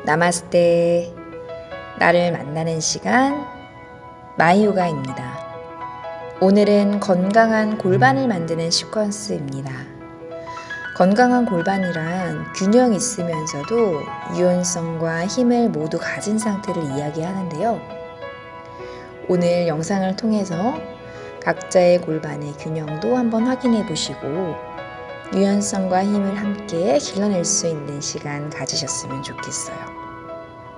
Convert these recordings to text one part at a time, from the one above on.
나마스테. 나를 만나는 시간 마이요가입니다. 오늘은 건강한 골반을 만드는 시퀀스입니다. 건강한 골반이란 균형 있으면서도 유연성과 힘을 모두 가진 상태를 이야기하는데요. 오늘 영상을 통해서 각자의 골반의 균형도 한번 확인해 보시고 유연성과 힘을 함께 길러낼 수 있는 시간 가지셨으면 좋겠어요.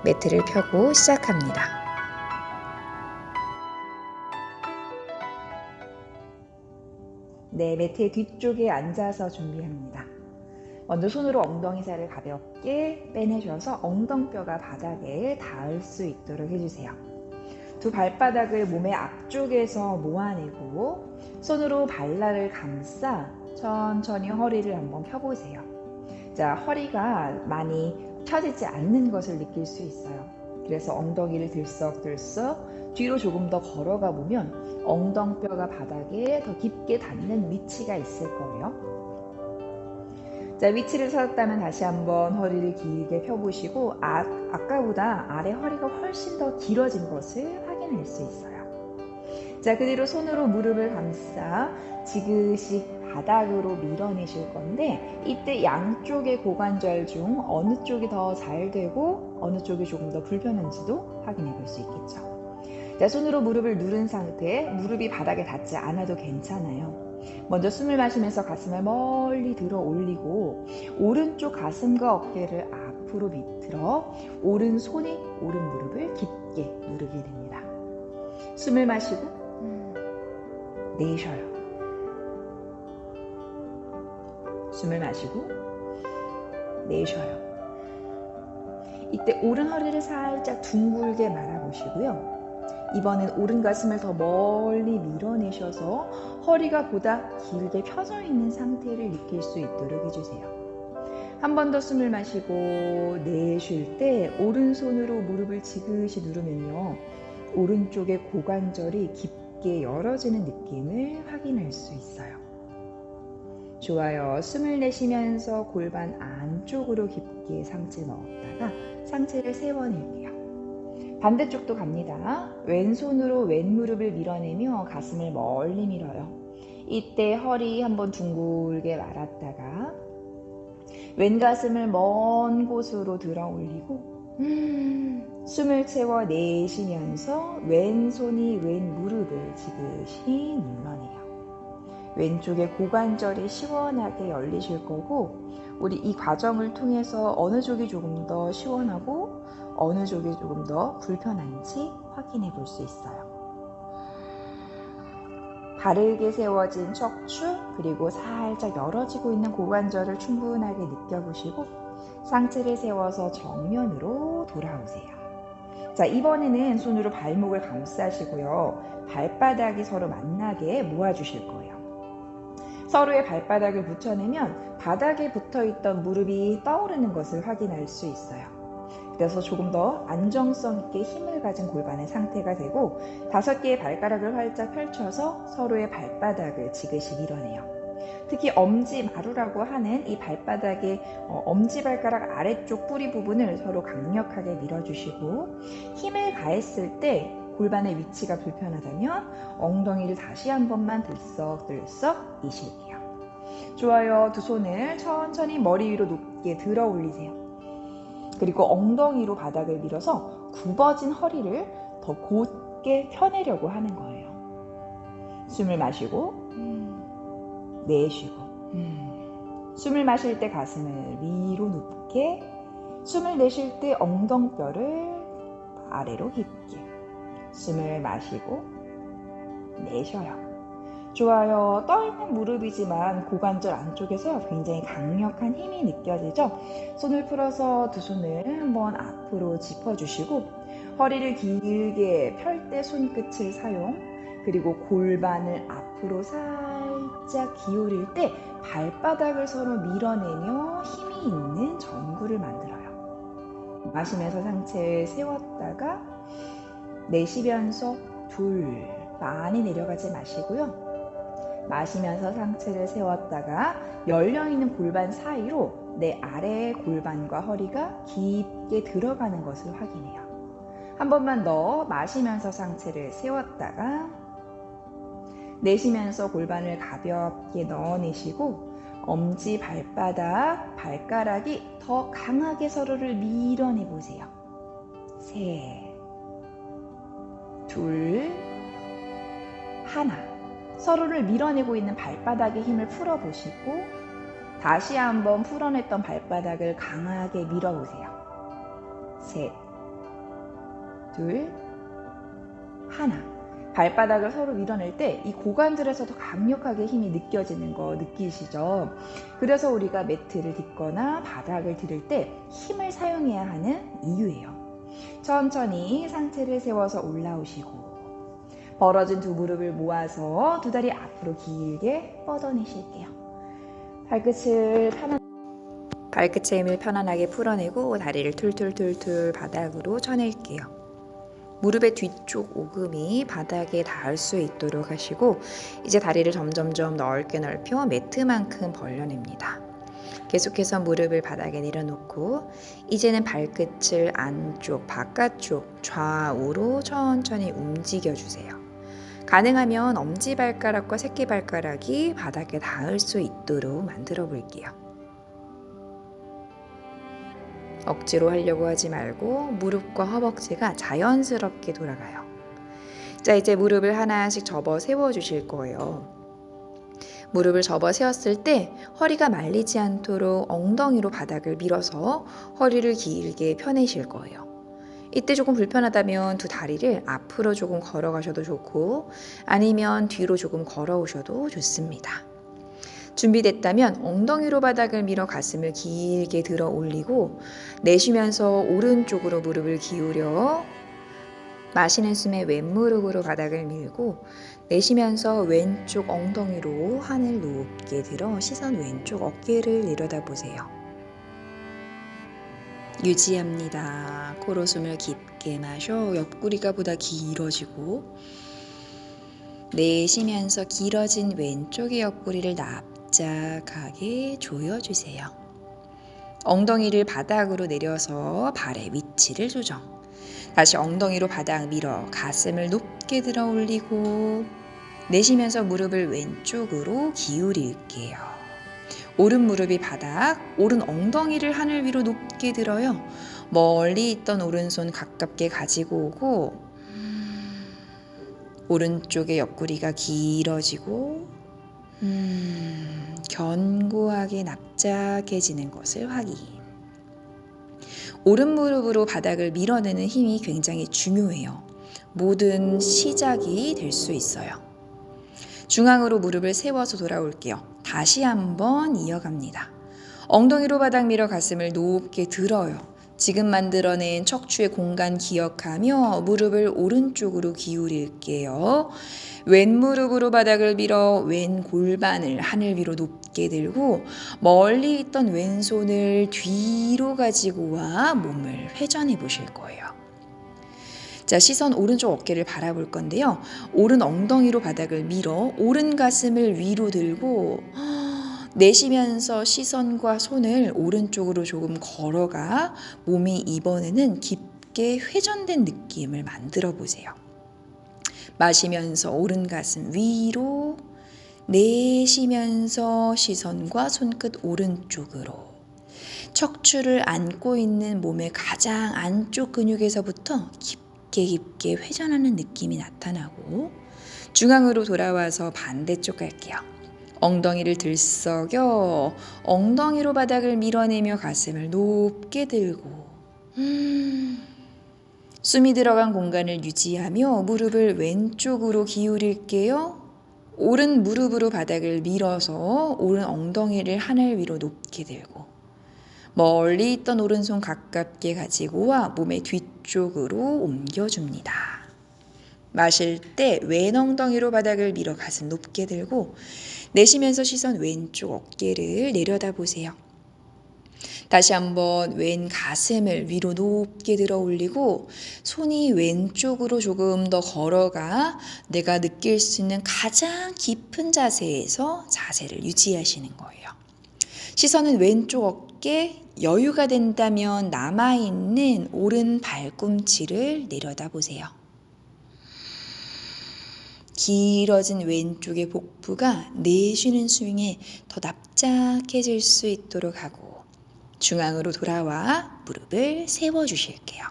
매트를 펴고 시작합니다. 네, 매트의 뒤쪽에 앉아서 준비합니다. 먼저 손으로 엉덩이 살을 가볍게 빼내셔서 엉덩뼈가 바닥에 닿을 수 있도록 해주세요. 두 발바닥을 몸의 앞쪽에서 모아내고 손으로 발날을 감싸 천천히 허리를 한번 펴보세요. 자, 허리가 많이 펴지지 않는 것을 느낄 수 있어요. 그래서 엉덩이를 들썩들썩 뒤로 조금 더 걸어가 보면 엉덩뼈가 바닥에 더 깊게 닿는 위치가 있을 거예요. 자, 위치를 찾았다면 다시 한번 허리를 길게 펴보시고 아까보다 아래 허리가 훨씬 더 길어진 것을 확인할 수 있어요. 자, 그대로 손으로 무릎을 감싸 지그시 바닥으로 밀어내실 건데 이때 양쪽의 고관절 중 어느 쪽이 더 잘 되고 어느 쪽이 조금 더 불편한지도 확인해 볼 수 있겠죠. 자, 손으로 무릎을 누른 상태, 무릎이 바닥에 닿지 않아도 괜찮아요. 먼저 숨을 마시면서 가슴을 멀리 들어 올리고 오른쪽 가슴과 어깨를 앞으로 비틀어 오른손이 오른 무릎을 깊게 누르게 됩니다. 숨을 마시고 내쉬어요. 숨을 마시고 내쉬어요. 이때 오른 허리를 살짝 둥글게 말아보시고요. 이번엔 오른 가슴을 더 멀리 밀어내셔서 허리가 보다 길게 펴져 있는 상태를 느낄 수 있도록 해주세요. 한 번 더 숨을 마시고 내쉴 때 오른손으로 무릎을 지그시 누르면요. 오른쪽의 고관절이 깊게 열어지는 느낌을 확인할 수 있어요. 좋아요. 숨을 내쉬면서 골반 안쪽으로 깊게 상체 넣었다가 상체를 세워낼게요. 반대쪽도 갑니다. 왼손으로 왼무릎을 밀어내며 가슴을 멀리 밀어요. 이때 허리 한번 둥글게 말았다가 왼가슴을 먼 곳으로 들어 올리고 숨을 채워 내쉬면서 왼손이 왼무릎을 지그시 눌러내요. 왼쪽의 고관절이 시원하게 열리실 거고 우리 이 과정을 통해서 어느 쪽이 조금 더 시원하고 어느 쪽이 조금 더 불편한지 확인해 볼 수 있어요. 바르게 세워진 척추 그리고 살짝 열어지고 있는 고관절을 충분하게 느껴보시고 상체를 세워서 정면으로 돌아오세요. 자, 이번에는 손으로 발목을 감싸시고요. 발바닥이 서로 만나게 모아주실 거예요. 서로의 발바닥을 붙여내면 바닥에 붙어있던 무릎이 떠오르는 것을 확인할 수 있어요. 그래서 조금 더 안정성 있게 힘을 가진 골반의 상태가 되고 5개의 발가락을 활짝 펼쳐서 서로의 발바닥을 지그시 밀어내요. 특히 엄지마루라고 하는 이 발바닥의 엄지발가락 아래쪽 뿌리 부분을 서로 강력하게 밀어주시고 힘을 가했을 때 골반의 위치가 불편하다면 엉덩이를 다시 한 번만 들썩들썩 이실게요. 좋아요. 두 손을 천천히 머리 위로 높게 들어 올리세요. 그리고 엉덩이로 바닥을 밀어서 굽어진 허리를 더 곧게 펴내려고 하는 거예요. 숨을 마시고 내쉬고 숨을 마실 때 가슴을 위로 눕게 숨을 내쉴 때 엉덩뼈를 아래로 깊게 숨을 마시고 내쉬어요. 좋아요. 떠있는 무릎이지만 고관절 안쪽에서 굉장히 강력한 힘이 느껴지죠? 손을 풀어서 두 손을 한번 앞으로 짚어주시고 허리를 길게 펼 때 손끝을 사용 그리고 골반을 앞으로 살짝 기울일 때 발바닥을 서로 밀어내며 힘이 있는 전구를 만들어요. 마시면서 상체를 세웠다가 내쉬면서 둘 많이 내려가지 마시고요. 마시면서 상체를 세웠다가 열려있는 골반 사이로 내 아래의 골반과 허리가 깊게 들어가는 것을 확인해요. 한 번만 더 마시면서 상체를 세웠다가 내쉬면서 골반을 가볍게 넣어내시고 엄지, 발바닥, 발가락이 더 강하게 서로를 밀어내 보세요. 셋, 둘, 하나. 서로를 밀어내고 있는 발바닥의 힘을 풀어보시고 다시 한번 풀어냈던 발바닥을 강하게 밀어보세요. 셋, 둘, 하나. 발바닥을 서로 밀어낼 때 이 고관절에서 더 강력하게 힘이 느껴지는 거 느끼시죠? 그래서 우리가 매트를 딛거나 바닥을 디딜 때 힘을 사용해야 하는 이유예요. 천천히 상체를 세워서 올라오시고 벌어진 두 무릎을 모아서 두 다리 앞으로 길게 뻗어내실게요. 발끝의 힘을 편안하게 풀어내고 다리를 툴툴툴툴 바닥으로 쳐낼게요. 무릎의 뒤쪽 오금이 바닥에 닿을 수 있도록 하시고 이제 다리를 점점점 넓게 넓혀 매트만큼 벌려냅니다. 계속해서 무릎을 바닥에 내려놓고 이제는 발끝을 안쪽, 바깥쪽, 좌우로 천천히 움직여주세요. 가능하면 엄지발가락과 새끼발가락이 바닥에 닿을 수 있도록 만들어 볼게요. 억지로 하려고 하지 말고 무릎과 허벅지가 자연스럽게 돌아가요. 자, 이제 무릎을 하나씩 접어 세워 주실 거예요. 무릎을 접어 세웠을 때 허리가 말리지 않도록 엉덩이로 바닥을 밀어서 허리를 길게 펴내실 거예요. 이때 조금 불편하다면 두 다리를 앞으로 조금 걸어가셔도 좋고 아니면 뒤로 조금 걸어오셔도 좋습니다. 준비됐다면 엉덩이로 바닥을 밀어 가슴을 길게 들어 올리고 내쉬면서 오른쪽으로 무릎을 기울여 마시는 숨에 왼무릎으로 바닥을 밀고 내쉬면서 왼쪽 엉덩이로 하늘 높게 들어 시선 왼쪽 어깨를 내려다보세요. 유지합니다. 코로 숨을 깊게 마셔 옆구리가 보다 길어지고 내쉬면서 길어진 왼쪽의 옆구리를 납작하게 조여주세요. 엉덩이를 바닥으로 내려서 발의 위치를 조정. 다시 엉덩이로 바닥 밀어 가슴을 높게 들어 올리고 내쉬면서 무릎을 왼쪽으로 기울일게요. 오른 무릎이 바닥, 오른 엉덩이를 하늘 위로 높게 들어요. 멀리 있던 오른손 가깝게 가지고 오고 오른쪽의 옆구리가 길어지고 견고하게 납작해지는 것을 확인. 오른 무릎으로 바닥을 밀어내는 힘이 굉장히 중요해요. 모든 시작이 될 수 있어요. 중앙으로 무릎을 세워서 돌아올게요. 다시 한번 이어갑니다. 엉덩이로 바닥 밀어 가슴을 높게 들어요. 지금 만들어낸 척추의 공간 기억하며 무릎을 오른쪽으로 기울일게요. 왼 무릎으로 바닥을 밀어 왼 골반을 하늘 위로 높게 들고 멀리 있던 왼손을 뒤로 가지고 와 몸을 회전해 보실 거예요. 자, 시선 오른쪽 어깨를 바라볼 건데요. 오른 엉덩이로 바닥을 밀어 오른 가슴을 위로 들고 내쉬면서 시선과 손을 오른쪽으로 조금 걸어가 몸이 이번에는 깊게 회전된 느낌을 만들어 보세요. 마시면서 오른 가슴 위로, 내쉬면서 시선과 손끝 오른쪽으로. 척추를 안고 있는 몸의 가장 안쪽 근육에서부터 깊게 회전하는 느낌이 나타나고 중앙으로 돌아와서 반대쪽 갈게요. 엉덩이를 들썩여 엉덩이로 바닥을 밀어내며 가슴을 높게 들고 숨이 들어간 공간을 유지하며 무릎을 왼쪽으로 기울일게요. 오른 무릎으로 바닥을 밀어서 오른 엉덩이를 하늘 위로 높게 들고 멀리 있던 오른손 가깝게 가지고 와 몸의 뒤쪽으로 옮겨줍니다. 마실 때 왼 엉덩이로 바닥을 밀어 가슴 높게 들고 내쉬면서 시선 왼쪽 어깨를 내려다보세요. 다시 한번 왼 가슴을 위로 높게 들어 올리고 손이 왼쪽으로 조금 더 걸어가 내가 느낄 수 있는 가장 깊은 자세에서 자세를 유지하시는 거예요. 시선은 왼쪽 어깨, 여유가 된다면 남아있는 오른 발꿈치를 내려다보세요. 길어진 왼쪽의 복부가 내쉬는 스윙에 더 납작해질 수 있도록 하고 중앙으로 돌아와 무릎을 세워주실게요.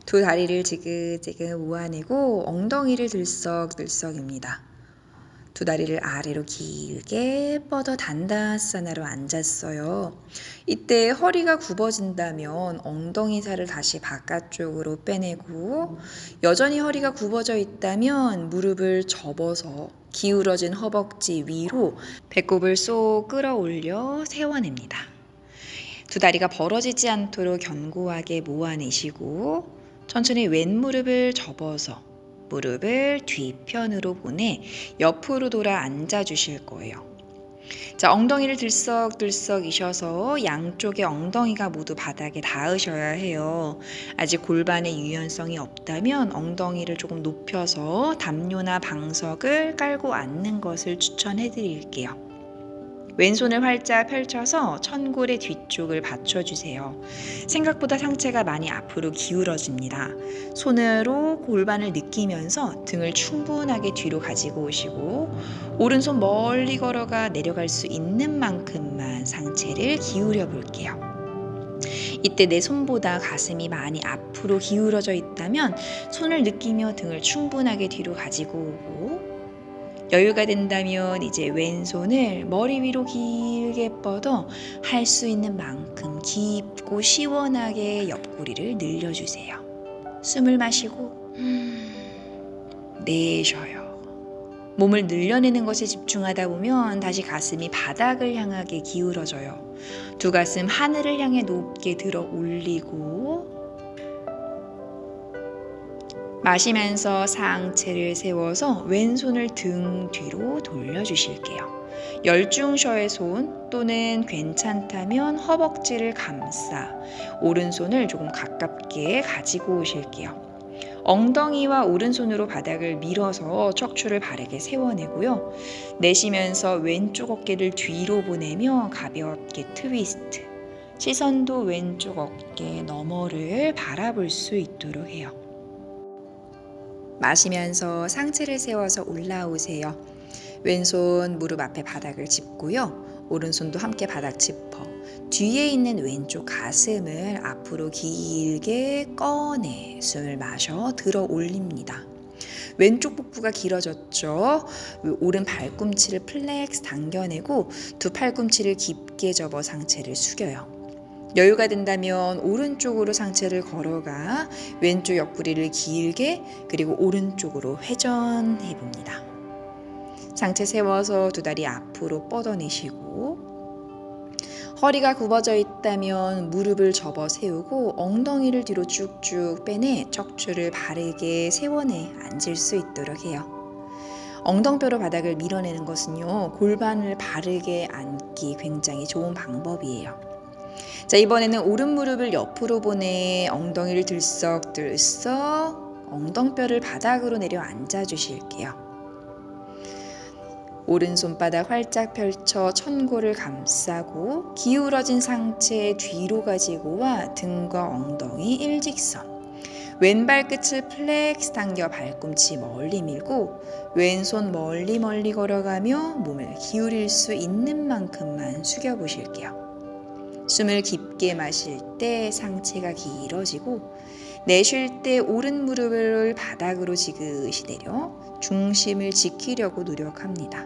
두 다리를 지그재그 모아내고 엉덩이를 들썩들썩입니다. 두 다리를 아래로 길게 뻗어 단다사나로 앉았어요. 이때 허리가 굽어진다면 엉덩이 살을 다시 바깥쪽으로 빼내고 여전히 허리가 굽어져 있다면 무릎을 접어서 기울어진 허벅지 위로 배꼽을 쏙 끌어올려 세워냅니다. 두 다리가 벌어지지 않도록 견고하게 모아내시고 천천히 왼무릎을 접어서 무릎을 뒤편으로 보내 옆으로 돌아 앉아주실 거예요. 자, 엉덩이를 들썩들썩이셔서 양쪽의 엉덩이가 모두 바닥에 닿으셔야 해요. 아직 골반에 유연성이 없다면 엉덩이를 조금 높여서 담요나 방석을 깔고 앉는 것을 추천해 드릴게요. 왼손을 활짝 펼쳐서 천골의 뒤쪽을 받쳐주세요. 생각보다 상체가 많이 앞으로 기울어집니다. 손으로 골반을 느끼면서 등을 충분하게 뒤로 가지고 오시고 오른손 멀리 걸어가 내려갈 수 있는 만큼만 상체를 기울여 볼게요. 이때 내 손보다 가슴이 많이 앞으로 기울어져 있다면 손을 느끼며 등을 충분하게 뒤로 가지고 오고 여유가 된다면 이제 왼손을 머리 위로 길게 뻗어 할 수 있는 만큼 깊고 시원하게 옆구리를 늘려주세요. 숨을 마시고 내쉬어요. 몸을 늘려내는 것에 집중하다 보면 다시 가슴이 바닥을 향하게 기울어져요. 두 가슴 하늘을 향해 높게 들어 올리고 마시면서 상체를 세워서 왼손을 등 뒤로 돌려주실게요. 열중셔의 손 또는 괜찮다면 허벅지를 감싸 오른손을 조금 가깝게 가지고 오실게요. 엉덩이와 오른손으로 바닥을 밀어서 척추를 바르게 세워내고요. 내쉬면서 왼쪽 어깨를 뒤로 보내며 가볍게 트위스트. 시선도 왼쪽 어깨 너머를 바라볼 수 있도록 해요. 마시면서 상체를 세워서 올라오세요. 왼손 무릎 앞에 바닥을 짚고요. 오른손도 함께 바닥 짚어 뒤에 있는 왼쪽 가슴을 앞으로 길게 꺼내 숨을 마셔 들어 올립니다. 왼쪽 복부가 길어졌죠. 오른 발꿈치를 플렉스 당겨내고 두 팔꿈치를 깊게 접어 상체를 숙여요. 여유가 된다면 오른쪽으로 상체를 걸어가 왼쪽 옆구리를 길게 그리고 오른쪽으로 회전해 봅니다. 상체 세워서 두 다리 앞으로 뻗어내시고 허리가 굽어져 있다면 무릎을 접어 세우고 엉덩이를 뒤로 쭉쭉 빼내 척추를 바르게 세워내 앉을 수 있도록 해요. 엉덩뼈로 바닥을 밀어내는 것은요, 골반을 바르게 앉기 굉장히 좋은 방법이에요. 자, 이번에는 오른 무릎을 옆으로 보내 엉덩이를 들썩들썩 엉덩뼈를 바닥으로 내려 앉아주실게요. 오른손바닥 활짝 펼쳐 천골을 감싸고 기울어진 상체 뒤로 가지고 와 등과 엉덩이 일직선. 왼발 끝을 플렉스 당겨 발꿈치 멀리 밀고 왼손 멀리 걸어가며 몸을 기울일 수 있는 만큼만 숙여보실게요. 숨을 깊게 마실 때 상체가 길어지고 내쉴 때 오른 무릎을 바닥으로 지그시 내려 중심을 지키려고 노력합니다.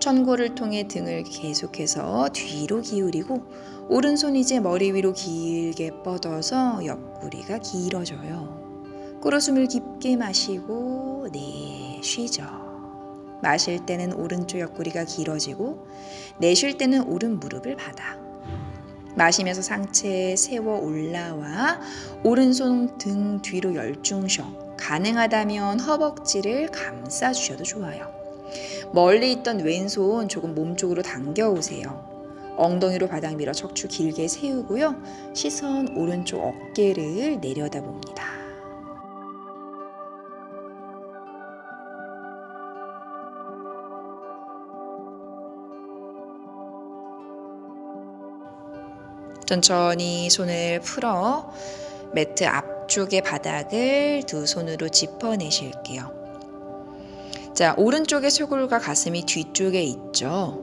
천골을 통해 등을 계속해서 뒤로 기울이고 오른손 이제 머리 위로 길게 뻗어서 옆구리가 길어져요. 코로 숨을 깊게 마시고 내쉬죠. 마실 때는 오른쪽 옆구리가 길어지고 내쉴 때는 오른 무릎을 받아. 마시면서 상체 세워 올라와 오른손 등 뒤로 열중셔. 가능하다면 허벅지를 감싸 주셔도 좋아요. 멀리 있던 왼손 조금 몸쪽으로 당겨 오세요. 엉덩이로 바닥 밀어 척추 길게 세우고요. 시선 오른쪽 어깨를 내려다 봅니다. 천천히 손을 풀어 매트 앞쪽의 바닥을 두 손으로 짚어내실게요. 자, 오른쪽의 쇄골과 가슴이 뒤쪽에 있죠.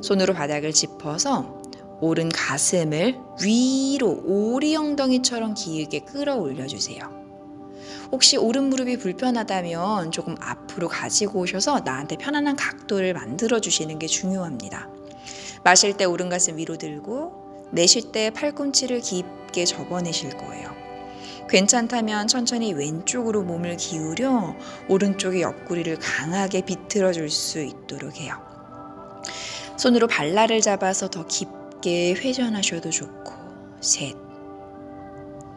손으로 바닥을 짚어서 오른 가슴을 위로 오리 엉덩이처럼 길게 끌어올려 주세요. 혹시 오른 무릎이 불편하다면 조금 앞으로 가지고 오셔서 나한테 편안한 각도를 만들어 주시는 게 중요합니다. 마실 때 오른 가슴 위로 들고 내쉴 때 팔꿈치를 깊게 접어내실 거예요. 괜찮다면 천천히 왼쪽으로 몸을 기울여 오른쪽의 옆구리를 강하게 비틀어 줄 수 있도록 해요. 손으로 발날을 잡아서 더 깊게 회전하셔도 좋고, 셋,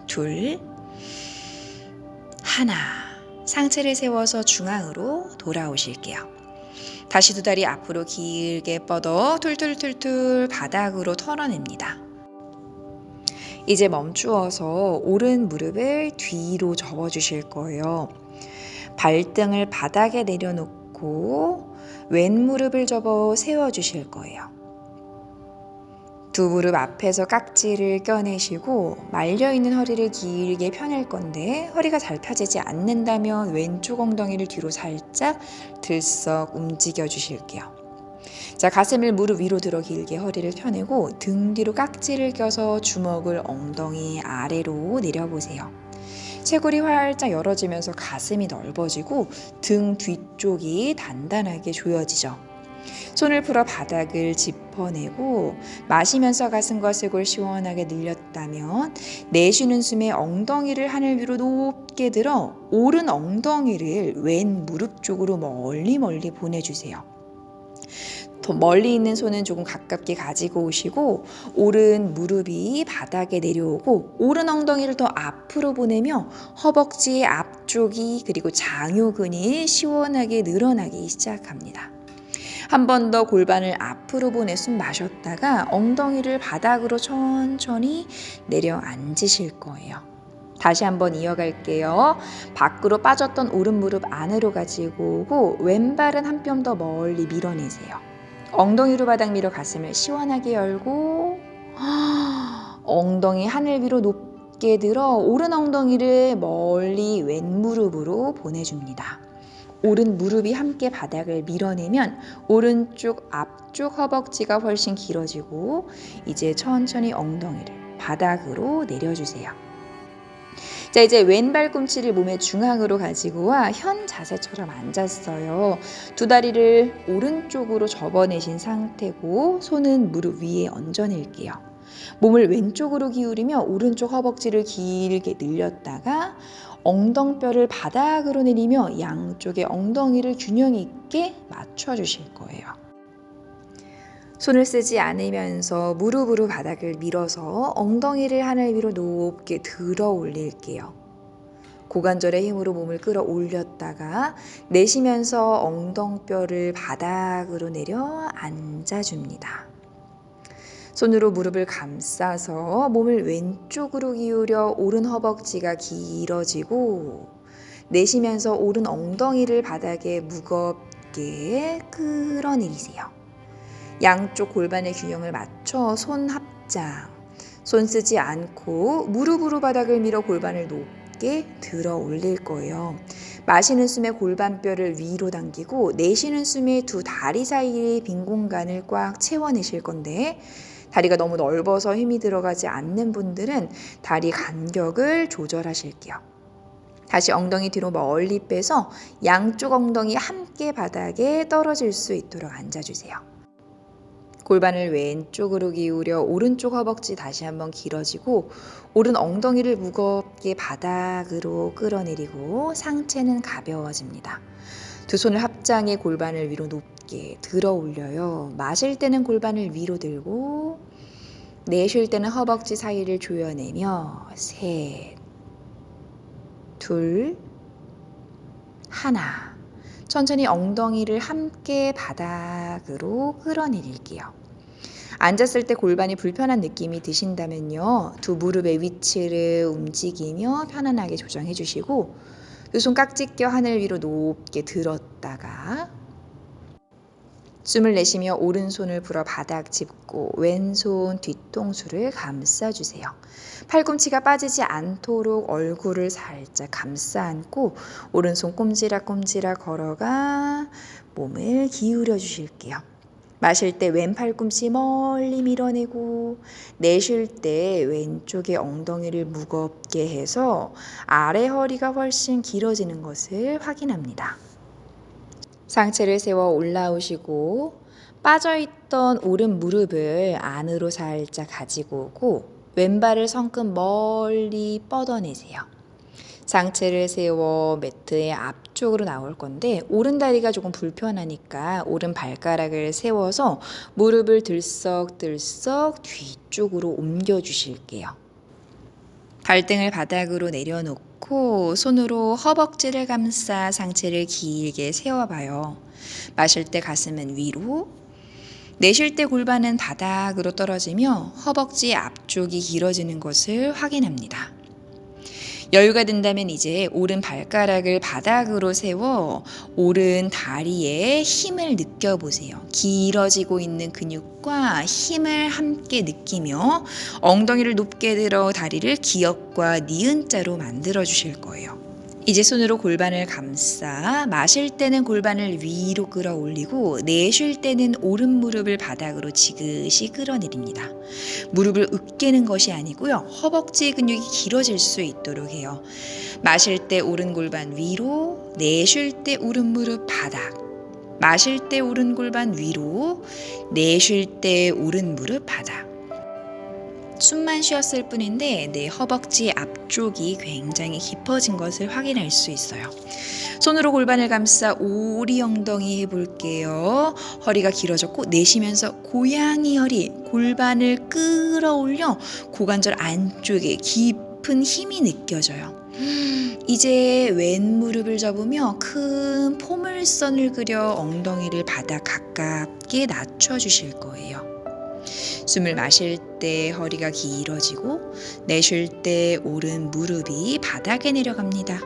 둘, 하나. 상체를 세워서 중앙으로 돌아오실게요. 다시 두 다리 앞으로 길게 뻗어 툴툴툴툴 바닥으로 털어냅니다. 이제 멈추어서 오른 무릎을 뒤로 접어주실 거예요. 발등을 바닥에 내려놓고 왼 무릎을 접어 세워주실 거예요. 두 무릎 앞에서 깍지를 껴내시고 말려있는 허리를 길게 펴낼 건데 허리가 잘 펴지지 않는다면 왼쪽 엉덩이를 뒤로 살짝 들썩 움직여 주실게요. 자, 가슴을 무릎 위로 들어 길게 허리를 펴내고 등 뒤로 깍지를 껴서 주먹을 엉덩이 아래로 내려보세요. 쇄골이 활짝 열어지면서 가슴이 넓어지고 등 뒤쪽이 단단하게 조여지죠. 손을 풀어 바닥을 짚어내고 마시면서 가슴과 쇄골 시원하게 늘렸다면 내쉬는 숨에 엉덩이를 하늘 위로 높게 들어 오른 엉덩이를 왼 무릎 쪽으로 멀리 보내주세요. 더 멀리 있는 손은 조금 가깝게 가지고 오시고 오른 무릎이 바닥에 내려오고 오른 엉덩이를 더 앞으로 보내며 허벅지의 앞쪽이 그리고 장요근이 시원하게 늘어나기 시작합니다. 한 번 더 골반을 앞으로 보내 숨 마셨다가 엉덩이를 바닥으로 천천히 내려앉으실 거예요. 다시 한번 이어갈게요. 밖으로 빠졌던 오른 무릎 안으로 가지고 오고 왼발은 한 뼘 더 멀리 밀어내세요. 엉덩이로 바닥 밀어 가슴을 시원하게 열고 엉덩이 하늘 위로 높게 들어 오른 엉덩이를 멀리 왼 무릎으로 보내줍니다. 오른 무릎이 함께 바닥을 밀어내면 오른쪽 앞쪽 허벅지가 훨씬 길어지고 이제 천천히 엉덩이를 바닥으로 내려주세요. 자, 이제 왼 발꿈치를 몸의 중앙으로 가지고 와 현 자세처럼 앉았어요. 두 다리를 오른쪽으로 접어내신 상태고 손은 무릎 위에 얹어낼게요. 몸을 왼쪽으로 기울이며 오른쪽 허벅지를 길게 늘렸다가 엉덩뼈를 바닥으로 내리며 양쪽의 엉덩이를 균형 있게 맞춰주실 거예요. 손을 쓰지 않으면서 무릎으로 바닥을 밀어서 엉덩이를 하늘 위로 높게 들어 올릴게요. 고관절의 힘으로 몸을 끌어 올렸다가 내쉬면서 엉덩뼈를 바닥으로 내려 앉아줍니다. 손으로 무릎을 감싸서 몸을 왼쪽으로 기울여 오른 허벅지가 길어지고 내쉬면서 오른 엉덩이를 바닥에 무겁게 끌어내리세요. 양쪽 골반의 균형을 맞춰 손 합장, 손 쓰지 않고 무릎으로 바닥을 밀어 골반을 높게 들어 올릴 거예요. 마시는 숨에 골반뼈를 위로 당기고 내쉬는 숨에 두 다리 사이의 빈 공간을 꽉 채워내실 건데 다리가 너무 넓어서 힘이 들어가지 않는 분들은 다리 간격을 조절하실게요. 다시 엉덩이 뒤로 멀리 빼서 양쪽 엉덩이 함께 바닥에 떨어질 수 있도록 앉아주세요. 골반을 왼쪽으로 기울여 오른쪽 허벅지 다시 한번 길어지고 오른 엉덩이를 무겁게 바닥으로 끌어내리고 상체는 가벼워집니다. 두 손을 합장해 골반을 위로 높게 들어 올려요. 마실 때는 골반을 위로 들고 내쉴 때는 허벅지 사이를 조여내며 셋, 둘, 하나. 천천히 엉덩이를 함께 바닥으로 끌어내릴게요. 앉았을 때 골반이 불편한 느낌이 드신다면요. 두 무릎의 위치를 움직이며 편안하게 조정해 주시고 두 손 깍지 껴 하늘 위로 높게 들었다가 숨을 내쉬며 오른손을 불어 바닥 짚고 왼손 뒤통수를 감싸주세요. 팔꿈치가 빠지지 않도록 얼굴을 살짝 감싸 안고 오른손 꼼지락꼼지락 걸어가 몸을 기울여 주실게요. 마실 때 왼 팔꿈치 멀리 밀어내고 내쉴 때 왼쪽의 엉덩이를 무겁게 해서 아래 허리가 훨씬 길어지는 것을 확인합니다. 상체를 세워 올라오시고 빠져있던 오른 무릎을 안으로 살짝 가지고 오고 왼발을 성큼 멀리 뻗어내세요. 상체를 세워 매트의 앞쪽으로 나올 건데 오른 다리가 조금 불편하니까 오른 발가락을 세워서 무릎을 들썩들썩 뒤쪽으로 옮겨 주실게요. 발등을 바닥으로 내려놓고 손으로 허벅지를 감싸 상체를 길게 세워봐요. 마실 때 가슴은 위로, 내쉴 때 골반은 바닥으로 떨어지며 허벅지 앞쪽이 길어지는 것을 확인합니다. 여유가 된다면 이제 오른 발가락을 바닥으로 세워 오른 다리에 힘을 느껴보세요. 길어지고 있는 근육과 힘을 함께 느끼며 엉덩이를 높게 들어 다리를 기역과 니은자로 만들어 주실 거예요. 이제 손으로 골반을 감싸 마실 때는 골반을 위로 끌어올리고 내쉴 때는 오른 무릎을 바닥으로 지그시 끌어내립니다. 무릎을 으깨는 것이 아니고요. 허벅지 근육이 길어질 수 있도록 해요. 마실 때 오른 골반 위로, 내쉴 때 오른 무릎 바닥. 마실 때 오른 골반 위로, 내쉴 때 오른 무릎 바닥. 숨만 쉬었을 뿐인데 내 허벅지 앞쪽이 굉장히 깊어진 것을 확인할 수 있어요. 손으로 골반을 감싸 오리 엉덩이 해볼게요. 허리가 길어졌고 내쉬면서 고양이 허리, 골반을 끌어올려 고관절 안쪽에 깊은 힘이 느껴져요. 이제 왼 무릎을 접으며 큰 포물선을 그려 엉덩이를 바닥 가깝게 낮춰주실 거예요. 숨을 마실 때 허리가 길어지고 내쉴 때 오른 무릎이 바닥에 내려갑니다.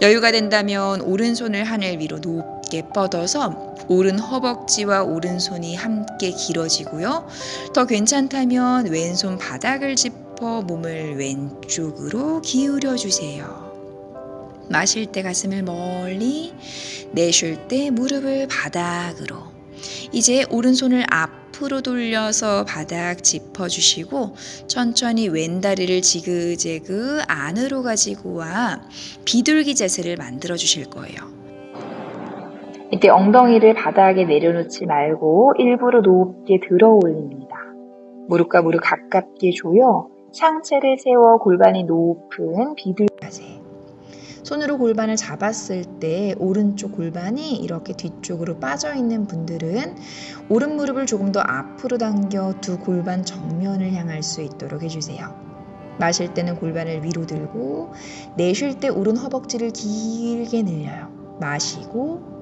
여유가 된다면 오른손을 하늘 위로 높게 뻗어서 오른 허벅지와 오른손이 함께 길어지고요. 더 괜찮다면 왼손 바닥을 짚어 몸을 왼쪽으로 기울여 주세요. 마실 때 가슴을 멀리, 내쉴 때 무릎을 바닥으로. 이제 오른손을 앞으로 돌려서 바닥 짚어주시고 천천히 왼다리를 지그재그 안으로 가지고 와 비둘기 자세를 만들어 주실 거예요. 이때 엉덩이를 바닥에 내려놓지 말고 일부러 높게 들어 올립니다. 무릎과 무릎 가깝게 조여 상체를 세워 골반이 높은 비둘기 자세. 손으로 골반을 잡았을 때 오른쪽 골반이 이렇게 뒤쪽으로 빠져있는 분들은 오른 무릎을 조금 더 앞으로 당겨 두 골반 정면을 향할 수 있도록 해주세요. 마실 때는 골반을 위로 들고 내쉴 때 오른 허벅지를 길게 늘려요. 마시고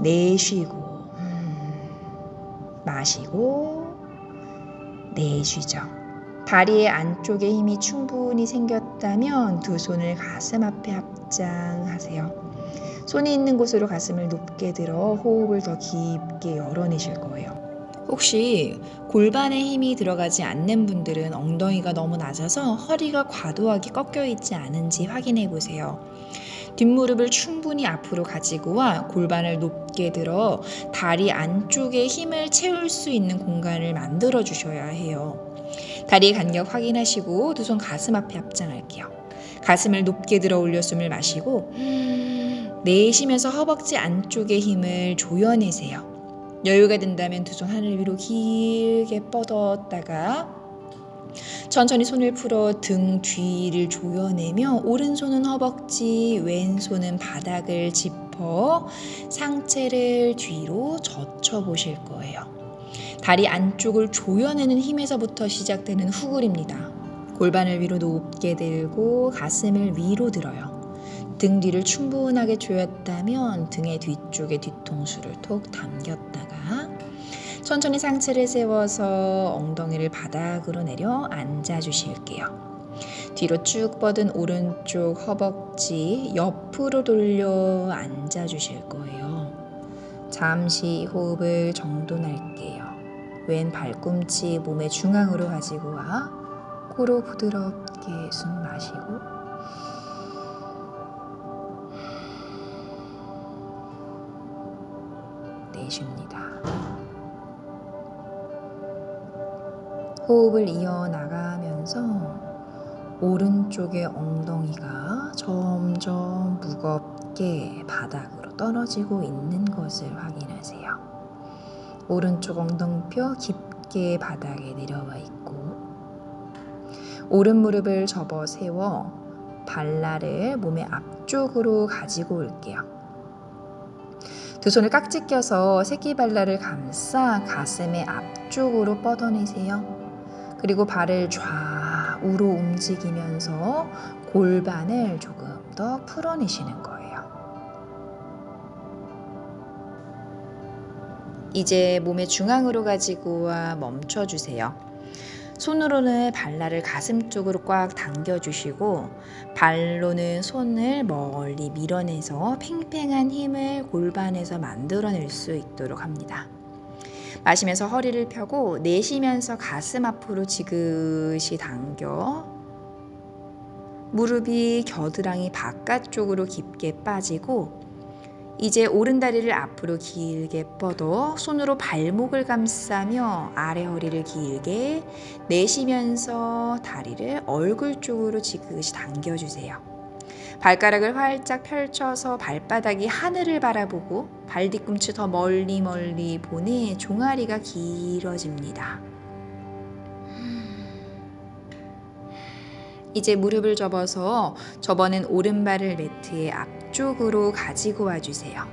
내쉬고 마시고 내쉬죠. 다리의 안쪽에 힘이 충분히 생겼다면 두 손을 가슴 앞에 합장하세요. 손이 있는 곳으로 가슴을 높게 들어 호흡을 더 깊게 열어내실 거예요. 혹시 골반에 힘이 들어가지 않는 분들은 엉덩이가 너무 낮아서 허리가 과도하게 꺾여 있지 않은지 확인해 보세요. 뒷무릎을 충분히 앞으로 가지고 와 골반을 높게 들어 다리 안쪽에 힘을 채울 수 있는 공간을 만들어 주셔야 해요. 다리의 간격 확인하시고 두 손 가슴 앞에 합장할게요. 가슴을 높게 들어 올려 숨을 마시고 내쉬면서 허벅지 안쪽의 힘을 조여내세요. 여유가 된다면 두 손 하늘 위로 길게 뻗었다가 천천히 손을 풀어 등 뒤를 조여내며 오른손은 허벅지, 왼손은 바닥을 짚어 상체를 뒤로 젖혀보실 거예요. 다리 안쪽을 조여내는 힘에서부터 시작되는 후굴입니다. 골반을 위로 높게 들고 가슴을 위로 들어요. 등 뒤를 충분하게 조였다면 등의 뒤쪽에 뒤통수를 톡 당겼다가 천천히 상체를 세워서 엉덩이를 바닥으로 내려 앉아주실게요. 뒤로 쭉 뻗은 오른쪽 허벅지 옆으로 돌려 앉아주실 거예요. 잠시 호흡을 정돈할게요. 왼 발꿈치 몸의 중앙으로 가지고 와 코로 부드럽게 숨 마시고 내쉽니다. 호흡을 이어나가면서 오른쪽의 엉덩이가 점점 무겁게 바닥으로 떨어지고 있는 것을 확인하세요. 오른쪽 엉덩이뼈 깊게 바닥에 내려와 있고 오른 무릎을 접어 세워 발날을 몸의 앞쪽으로 가지고 올게요. 두 손을 깍지 껴서 새끼발날을 감싸 가슴의 앞쪽으로 뻗어내세요. 그리고 발을 좌우로 움직이면서 골반을 조금 더 풀어내시는 거예요. 이제 몸의 중앙으로 가지고 와 멈춰주세요. 손으로는 발날을 가슴 쪽으로 꽉 당겨주시고 발로는 손을 멀리 밀어내서 팽팽한 힘을 골반에서 만들어낼 수 있도록 합니다. 마시면서 허리를 펴고 내쉬면서 가슴 앞으로 지그시 당겨 무릎이 겨드랑이 바깥쪽으로 깊게 빠지고 이제 오른다리를 앞으로 길게 뻗어 손으로 발목을 감싸며 아래 허리를 길게 내쉬면서 다리를 얼굴 쪽으로 지그시 당겨주세요. 발가락을 활짝 펼쳐서 발바닥이 하늘을 바라보고 발 뒤꿈치 더 멀리 보내 종아리가 길어집니다. 이제 무릎을 접어서 접어낸 오른발을 매트의 앞쪽으로 가지고 와주세요.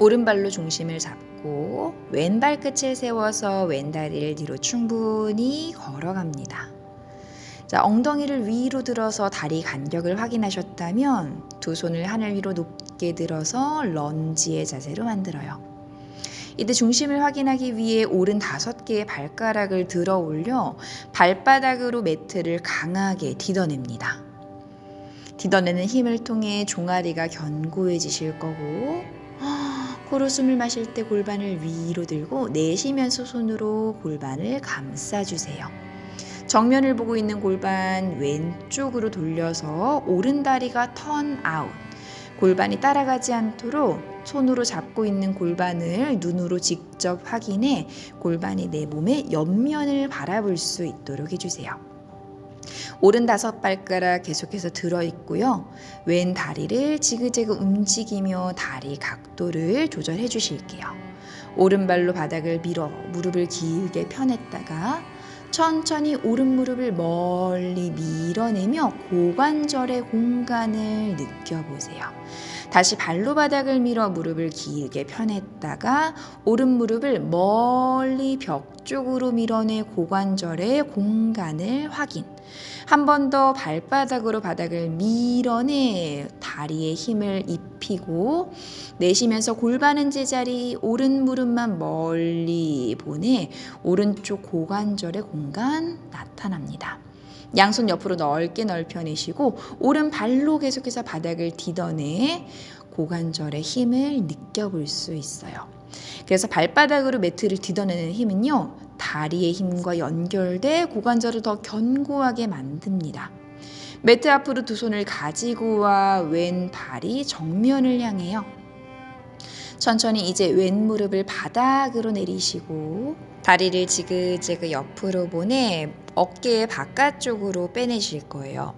오른발로 중심을 잡고 왼발 끝을 세워서 왼다리를 뒤로 충분히 걸어갑니다. 자, 엉덩이를 위로 들어서 다리 간격을 확인하셨다면 두 손을 하늘 위로 높게 들어서 런지의 자세로 만들어요. 이때 중심을 확인하기 위해 오른 5개의 발가락을 들어 올려 발바닥으로 매트를 강하게 디뎌냅니다. 디뎌내는 힘을 통해 종아리가 견고해지실 거고 코로 숨을 마실 때 골반을 위로 들고 내쉬면서 손으로 골반을 감싸주세요. 정면을 보고 있는 골반 왼쪽으로 돌려서 오른 다리가 턴 아웃. 골반이 따라가지 않도록 손으로 잡고 있는 골반을 눈으로 직접 확인해 골반이 내 몸의 옆면을 바라볼 수 있도록 해주세요. 오른 5발가락 계속해서 들어있고요. 왼 다리를 지그재그 움직이며 다리 각도를 조절해 주실게요. 오른발로 바닥을 밀어 무릎을 길게 펴냈다가 천천히 오른 무릎을 멀리 밀어내며 고관절의 공간을 느껴보세요. 다시 발로 바닥을 밀어 무릎을 길게 펴냈다가 오른 무릎을 멀리 벽 쪽으로 밀어내 고관절의 공간을 확인. 한 번 더 발바닥으로 바닥을 밀어내 다리에 힘을 입히고 내쉬면서 골반은 제자리 오른 무릎만 멀리 보내 오른쪽 고관절의 공간 나타납니다. 양손 옆으로 넓게 넓혀내시고 오른발로 계속해서 바닥을 디뎌내 고관절의 힘을 느껴볼 수 있어요. 그래서 발바닥으로 매트를 디뎌내는 힘은요, 다리의 힘과 연결돼 고관절을 더 견고하게 만듭니다. 매트 앞으로 두 손을 가지고 와 왼발이 정면을 향해요. 천천히 이제 왼 무릎을 바닥으로 내리시고 다리를 지그재그 옆으로 보내 어깨 바깥쪽으로 빼내실 거예요.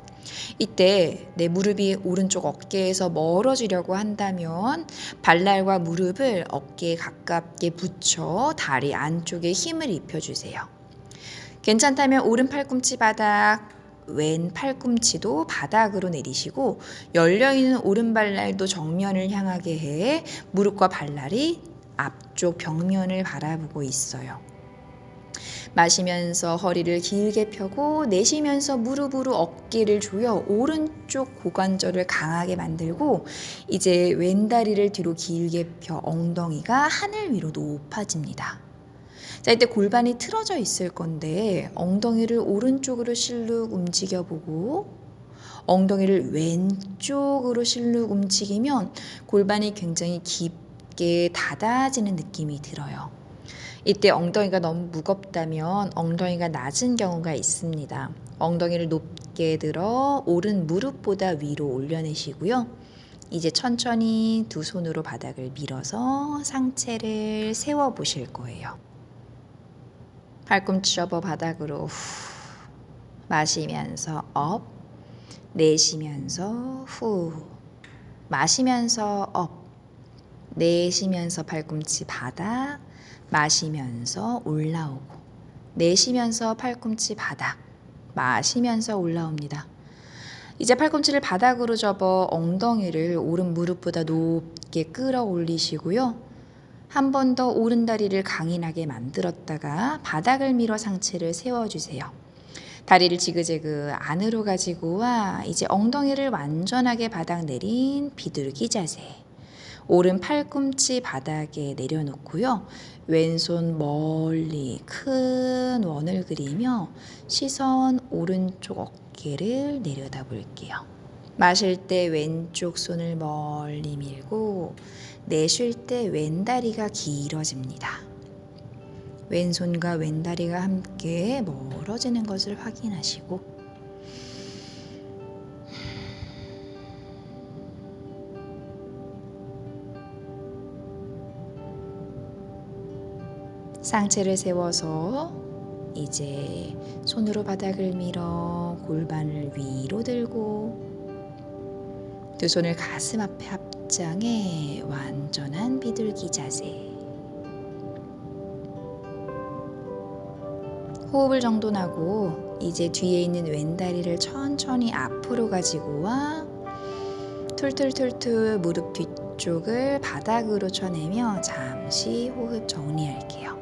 이때 내 무릎이 오른쪽 어깨에서 멀어지려고 한다면 발날과 무릎을 어깨에 가깝게 붙여 다리 안쪽에 힘을 입혀주세요. 괜찮다면 오른 팔꿈치 바닥, 왼 팔꿈치도 바닥으로 내리시고 열려있는 오른 발날도 정면을 향하게 해 무릎과 발날이 앞쪽 벽면을 바라보고 있어요. 마시면서 허리를 길게 펴고 내쉬면서 무릎으로 어깨를 조여 오른쪽 고관절을 강하게 만들고 이제 왼다리를 뒤로 길게 펴 엉덩이가 하늘 위로 높아집니다. 자, 이때 골반이 틀어져 있을 건데 엉덩이를 오른쪽으로 실룩 움직여보고 엉덩이를 왼쪽으로 실룩 움직이면 골반이 굉장히 깊게 어깨 닫아지는 느낌이 들어요. 이때 엉덩이가 너무 무겁다면 엉덩이가 낮은 경우가 있습니다. 엉덩이를 높게 들어 오른 무릎보다 위로 올려내시고요. 이제 천천히 두 손으로 바닥을 밀어서 상체를 세워 보실 거예요. 팔꿈치 접어 바닥으로 후 마시면서 업, 내쉬면서 후, 마시면서 업, 내쉬면서 팔꿈치 바닥, 마시면서 올라오고, 내쉬면서 팔꿈치 바닥, 마시면서 올라옵니다. 이제 팔꿈치를 바닥으로 접어 엉덩이를 오른 무릎보다 높게 끌어올리시고요. 한 번 더 오른 다리를 강인하게 만들었다가 바닥을 밀어 상체를 세워주세요. 다리를 지그재그 안으로 가지고 와 이제 엉덩이를 완전하게 바닥 내린 비둘기 자세. 오른 팔꿈치 바닥에 내려놓고요. 왼손 멀리 큰 원을 그리며 시선 오른쪽 어깨를 내려다 볼게요. 마실 때 왼쪽 손을 멀리 밀고 내쉴 때 왼다리가 길어집니다. 왼손과 왼다리가 함께 멀어지는 것을 확인하시고 상체를 세워서 이제 손으로 바닥을 밀어 골반을 위로 들고 두 손을 가슴 앞에 합장해 완전한 비둘기 자세. 호흡을 정돈하고 이제 뒤에 있는 왼다리를 천천히 앞으로 가지고 와 툴툴툴툴 무릎 뒤쪽을 바닥으로 쳐내며 잠시 호흡 정리할게요.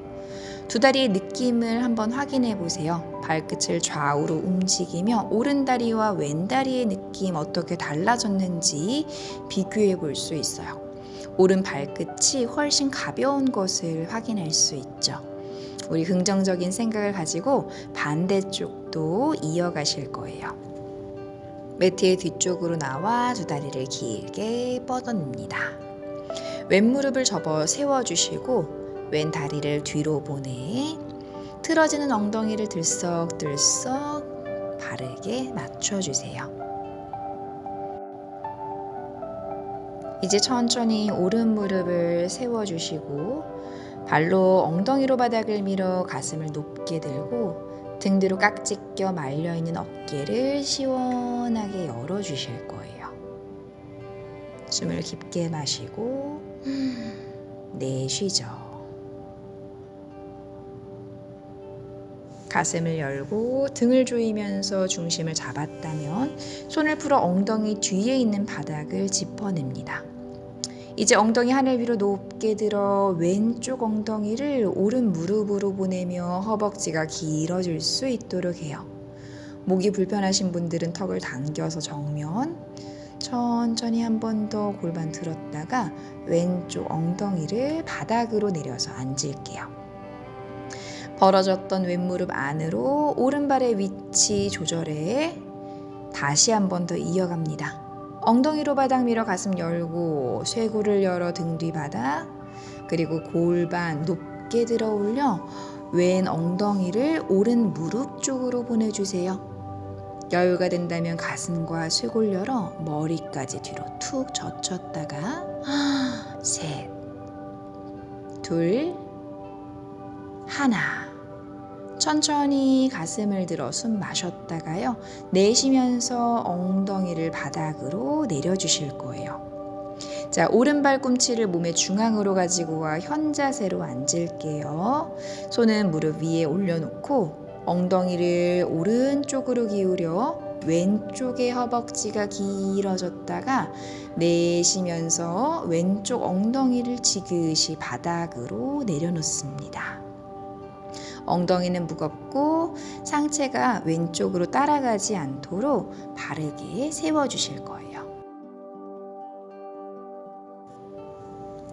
두 다리의 느낌을 한번 확인해 보세요. 발끝을 좌우로 움직이며 오른다리와 왼다리의 느낌 어떻게 달라졌는지 비교해 볼 수 있어요. 오른 발끝이 훨씬 가벼운 것을 확인할 수 있죠. 우리 긍정적인 생각을 가지고 반대쪽도 이어가실 거예요. 매트의 뒤쪽으로 나와 두 다리를 길게 뻗어냅니다. 왼무릎을 접어 세워주시고 왼 다리를 뒤로 보내 틀어지는 엉덩이를 들썩들썩 바르게 맞춰주세요. 이제 천천히 오른 무릎을 세워주시고 발로 엉덩이로 바닥을 밀어 가슴을 높게 들고 등 뒤로 깍지 껴 말려있는 어깨를 시원하게 열어주실 거예요. 숨을 깊게 마시고 내쉬죠. 가슴을 열고 등을 조이면서 중심을 잡았다면 손을 풀어 엉덩이 뒤에 있는 바닥을 짚어냅니다. 이제 엉덩이 하늘 위로 높게 들어 왼쪽 엉덩이를 오른 무릎으로 보내며 허벅지가 길어질 수 있도록 해요. 목이 불편하신 분들은 턱을 당겨서 정면, 천천히 한 번 더 골반 들었다가 왼쪽 엉덩이를 바닥으로 내려서 앉을게요. 벌어졌던 왼무릎 안으로 오른발의 위치 조절해 다시 한 번 더 이어갑니다. 엉덩이로 바닥 밀어 가슴 열고 쇄골을 열어 등 뒤 바닥 그리고 골반 높게 들어 올려 왼 엉덩이를 오른 무릎 쪽으로 보내주세요. 여유가 된다면 가슴과 쇄골 열어 머리까지 뒤로 툭 젖혔다가 셋, 둘, 하나. 천천히 가슴을 들어 숨 마셨다가요. 내쉬면서 엉덩이를 바닥으로 내려주실 거예요. 자, 오른발 꿈치를 몸의 중앙으로 가지고 와 현자세로 앉을게요. 손은 무릎 위에 올려놓고 엉덩이를 오른쪽으로 기울여 왼쪽의 허벅지가 길어졌다가 내쉬면서 왼쪽 엉덩이를 지그시 바닥으로 내려놓습니다. 엉덩이는 무겁고 상체가 왼쪽으로 따라가지 않도록 바르게 세워주실 거예요.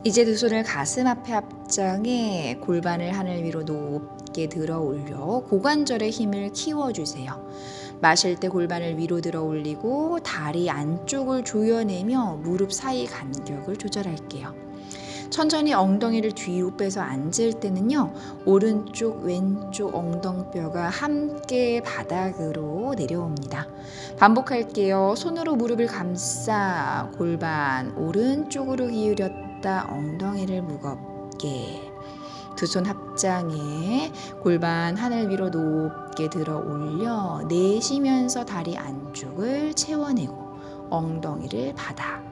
이제 두 손을 가슴 앞에 합장해 골반을 하늘 위로 높게 들어 올려 고관절의 힘을 키워주세요. 마실 때 골반을 위로 들어 올리고 다리 안쪽을 조여내며 무릎 사이 간격을 조절할게요. 천천히 엉덩이를 뒤로 빼서 앉을 때는요, 오른쪽 왼쪽 엉덩뼈가 함께 바닥으로 내려옵니다. 반복할게요. 손으로 무릎을 감싸 골반 오른쪽으로 기울였다 엉덩이를 무겁게, 두 손 합장해 골반 하늘 위로 높게 들어 올려 내쉬면서 다리 안쪽을 채워내고 엉덩이를 바닥,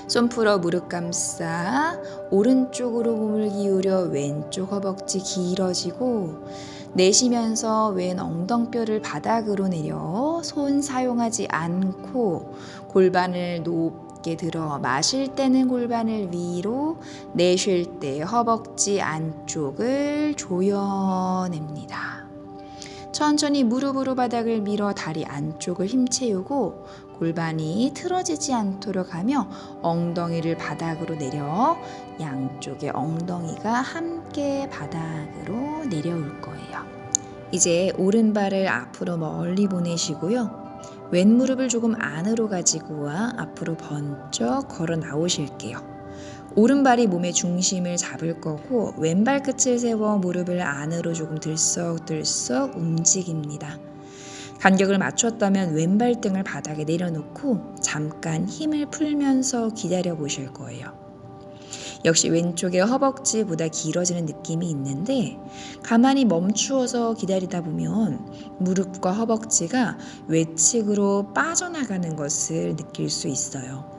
손 풀어 무릎 감싸 오른쪽으로 몸을 기울여 왼쪽 허벅지 길어지고 내쉬면서 왼 엉덩뼈를 바닥으로 내려 손 사용하지 않고 골반을 높게 들어 마실 때는 골반을 위로, 내쉴 때 허벅지 안쪽을 조여냅니다. 천천히 무릎으로 바닥을 밀어 다리 안쪽을 힘채우고 골반이 틀어지지 않도록 하며 엉덩이를 바닥으로 내려 양쪽의 엉덩이가 함께 바닥으로 내려올 거예요. 이제 오른발을 앞으로 멀리 보내시고요. 왼 무릎을 조금 안으로 가지고 와 앞으로 번쩍 걸어 나오실게요. 오른발이 몸의 중심을 잡을 거고 왼발 끝을 세워 무릎을 안으로 조금 들썩들썩 움직입니다. 간격을 맞췄다면 왼발 등을 바닥에 내려놓고 잠깐 힘을 풀면서 기다려 보실 거예요. 역시 왼쪽의 허벅지보다 길어지는 느낌이 있는데 가만히 멈추어서 기다리다 보면 무릎과 허벅지가 외측으로 빠져나가는 것을 느낄 수 있어요.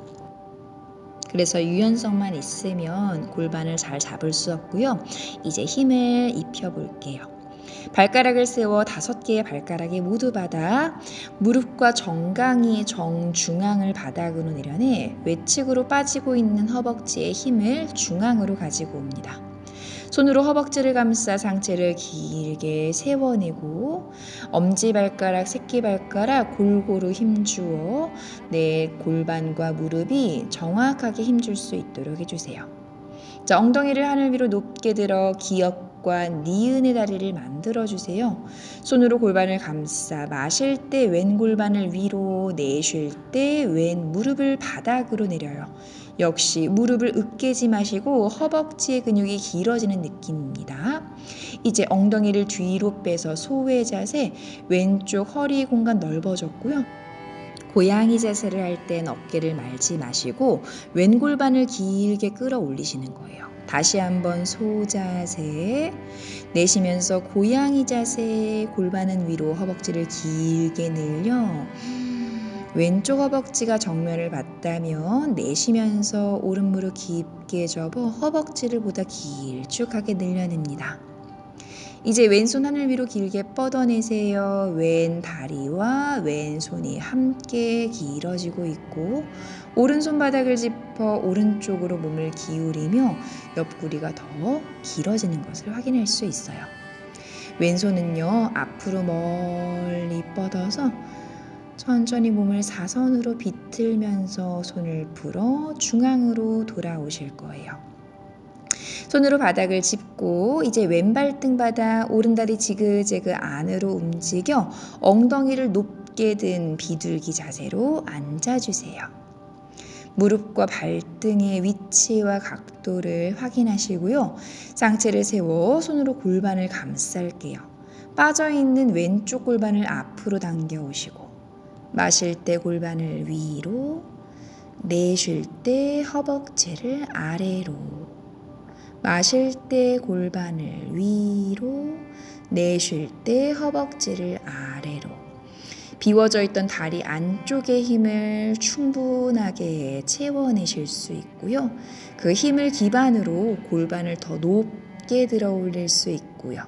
그래서 유연성만 있으면 골반을 잘 잡을 수 없고요. 이제 힘을 입혀볼게요. 발가락을 세워 5개의 발가락이 모두 바닥, 무릎과 정강이 정중앙을 바닥으로 내려내 외측으로 빠지고 있는 허벅지의 힘을 중앙으로 가지고 옵니다. 손으로 허벅지를 감싸 상체를 길게 세워내고 엄지발가락, 새끼발가락 골고루 힘주어 내 골반과 무릎이 정확하게 힘줄 수 있도록 해주세요. 자, 엉덩이를 하늘 위로 높게 들어 기역과 니은의 다리를 만들어주세요. 손으로 골반을 감싸 마실 때 왼 골반을 위로, 내쉴 때 왼 무릎을 바닥으로 내려요. 역시 무릎을 으깨지 마시고 허벅지의 근육이 길어지는 느낌입니다. 이제 엉덩이를 뒤로 빼서 소외 자세, 왼쪽 허리 공간 넓어졌고요. 고양이 자세를 할 땐 어깨를 말지 마시고 왼 골반을 길게 끌어올리시는 거예요. 다시 한번 소자세, 내쉬면서 고양이 자세, 골반은 위로, 허벅지를 길게 늘려 왼쪽 허벅지가 정면을 봤다면 내쉬면서 오른 무릎 깊게 접어 허벅지를 보다 길쭉하게 늘려냅니다. 이제 왼손 하늘 위로 길게 뻗어내세요. 왼 다리와 왼손이 함께 길어지고 있고 오른손 바닥을 짚어 오른쪽으로 몸을 기울이며 옆구리가 더 길어지는 것을 확인할 수 있어요. 왼손은요, 앞으로 멀리 뻗어서 천천히 몸을 사선으로 비틀면서 손을 풀어 중앙으로 돌아오실 거예요. 손으로 바닥을 짚고 이제 왼발 등 바닥, 오른다리 지그재그 안으로 움직여 엉덩이를 높게 든 비둘기 자세로 앉아주세요. 무릎과 발등의 위치와 각도를 확인하시고요. 상체를 세워 손으로 골반을 감쌀게요. 빠져있는 왼쪽 골반을 앞으로 당겨오시고 마실 때 골반을 위로, 내쉴 때 허벅지를 아래로, 마실 때 골반을 위로, 내쉴 때 허벅지를 아래로. 비워져 있던 다리 안쪽의 힘을 충분하게 채워내실 수 있고요. 그 힘을 기반으로 골반을 더 높게 들어 올릴 수 있고요.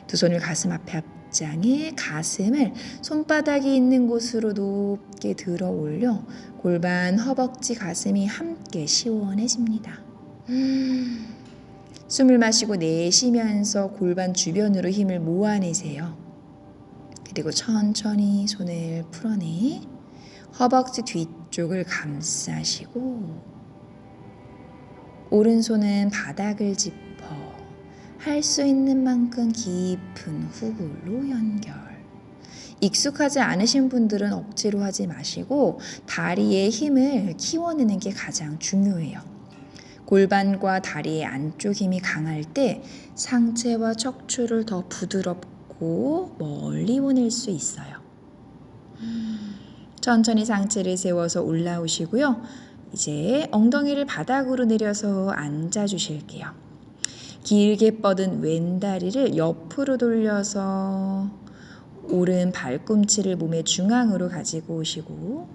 두 손을 가슴 앞에 합장해 가슴을 손바닥이 있는 곳으로 높게 들어 올려 골반, 허벅지, 가슴이 함께 시원해집니다. 숨을 마시고 내쉬면서 골반 주변으로 힘을 모아내세요. 그리고 천천히 손을 풀어내 허벅지 뒤쪽을 감싸시고 오른손은 바닥을 짚어 할 수 있는 만큼 깊은 후굴로 연결. 익숙하지 않으신 분들은 억지로 하지 마시고 다리의 힘을 키워내는 게 가장 중요해요. 골반과 다리의 안쪽 힘이 강할 때 상체와 척추를 더 부드럽고 멀리 보낼 수 있어요. 천천히 상체를 세워서 올라오시고요. 이제 엉덩이를 바닥으로 내려서 앉아 주실게요. 길게 뻗은 왼다리를 옆으로 돌려서 오른 발꿈치를 몸의 중앙으로 가지고 오시고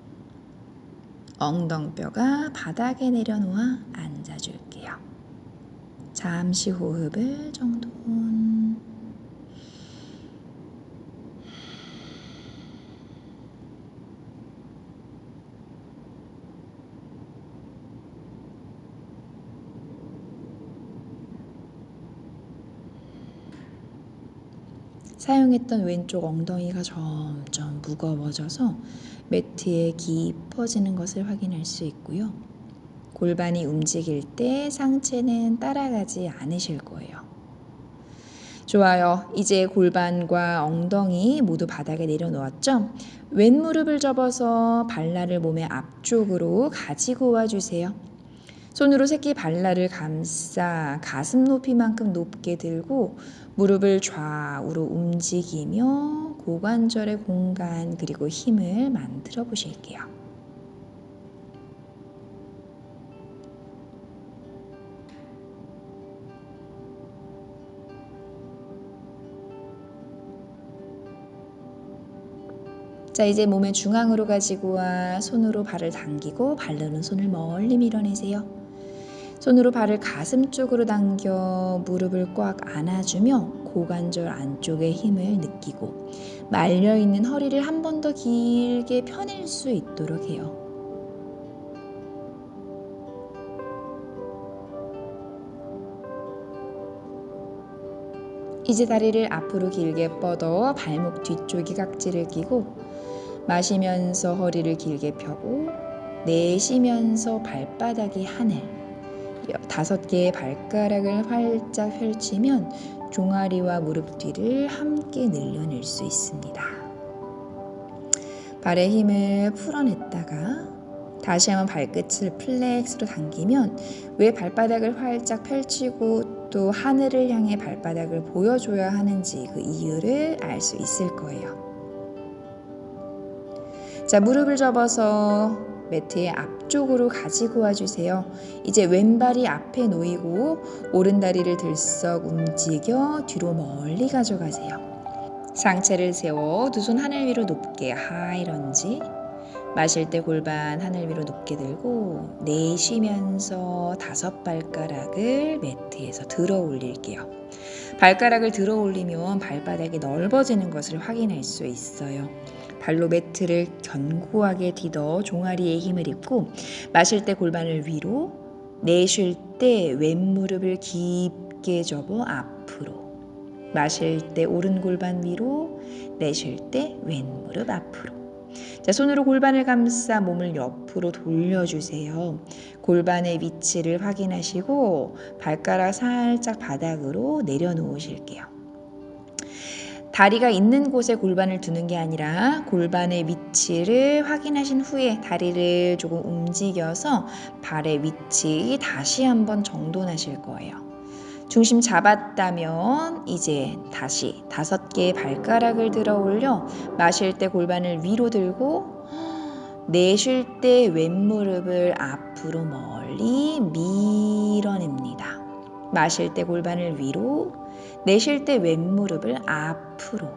엉덩뼈가 바닥에 내려놓아 앉아줄게요. 잠시 호흡을 정돈. 사용했던 왼쪽 엉덩이가 점점 무거워져서 매트에 깊어지는 것을 확인할 수 있고요. 골반이 움직일 때 상체는 따라가지 않으실 거예요. 좋아요. 이제 골반과 엉덩이 모두 바닥에 내려놓았죠? 왼 무릎을 접어서 발날을 몸의 앞쪽으로 가지고 와주세요. 손으로 새끼 발날을 감싸 가슴 높이만큼 높게 들고 무릎을 좌우로 움직이며 고관절의 공간 그리고 힘을 만들어 보실게요. 자, 이제 몸의 중앙으로 가지고 와 손으로 발을 당기고 발르는 손을 멀리 밀어내세요. 손으로 발을 가슴 쪽으로 당겨 무릎을 꽉 안아주며 고관절 안쪽의 힘을 느끼고 말려있는 허리를 한 번 더 길게 펴낼 수 있도록 해요. 이제 다리를 앞으로 길게 뻗어 발목 뒤쪽이 각지를 끼고 마시면서 허리를 길게 펴고 내쉬면서 발바닥이 하늘 5개의 발가락을 활짝 펼치면 종아리와 무릎 뒤를 함께 늘려낼 수 있습니다. 발의 힘을 풀어냈다가 다시 한번 발끝을 플렉스로 당기면 왜 발바닥을 활짝 펼치고 또 하늘을 향해 발바닥을 보여줘야 하는지 그 이유를 알 수 있을 거예요. 자, 무릎을 접어서 매트의 앞쪽으로 가지고 와주세요. 이제 왼발이 앞에 놓이고 오른다리를 들썩 움직여 뒤로 멀리 가져가세요. 상체를 세워 두 손 하늘 위로 높게 하이런지. 마실 때 골반 하늘 위로 높게 들고 내쉬면서 5발가락을 매트에서 들어 올릴게요. 발가락을 들어 올리면 발바닥이 넓어지는 것을 확인할 수 있어요. 발로 매트를 견고하게 디뎌 종아리에 힘을 입고 마실 때 골반을 위로, 내쉴 때 왼무릎을 깊게 접어 앞으로, 마실 때 오른 골반 위로, 내쉴 때 왼무릎 앞으로. 자, 손으로 골반을 감싸 몸을 옆으로 돌려주세요. 골반의 위치를 확인하시고 발가락 살짝 바닥으로 내려놓으실게요. 다리가 있는 곳에 골반을 두는 게 아니라 골반의 위치를 확인하신 후에 다리를 조금 움직여서 발의 위치 다시 한번 정돈하실 거예요. 중심 잡았다면 이제 다시 5개의 발가락을 들어 올려 마실 때 골반을 위로 들고 내쉴 때 왼무릎을 앞으로 멀리 밀어냅니다. 마실 때 골반을 위로, 내쉴 때 왼무릎을 앞으로,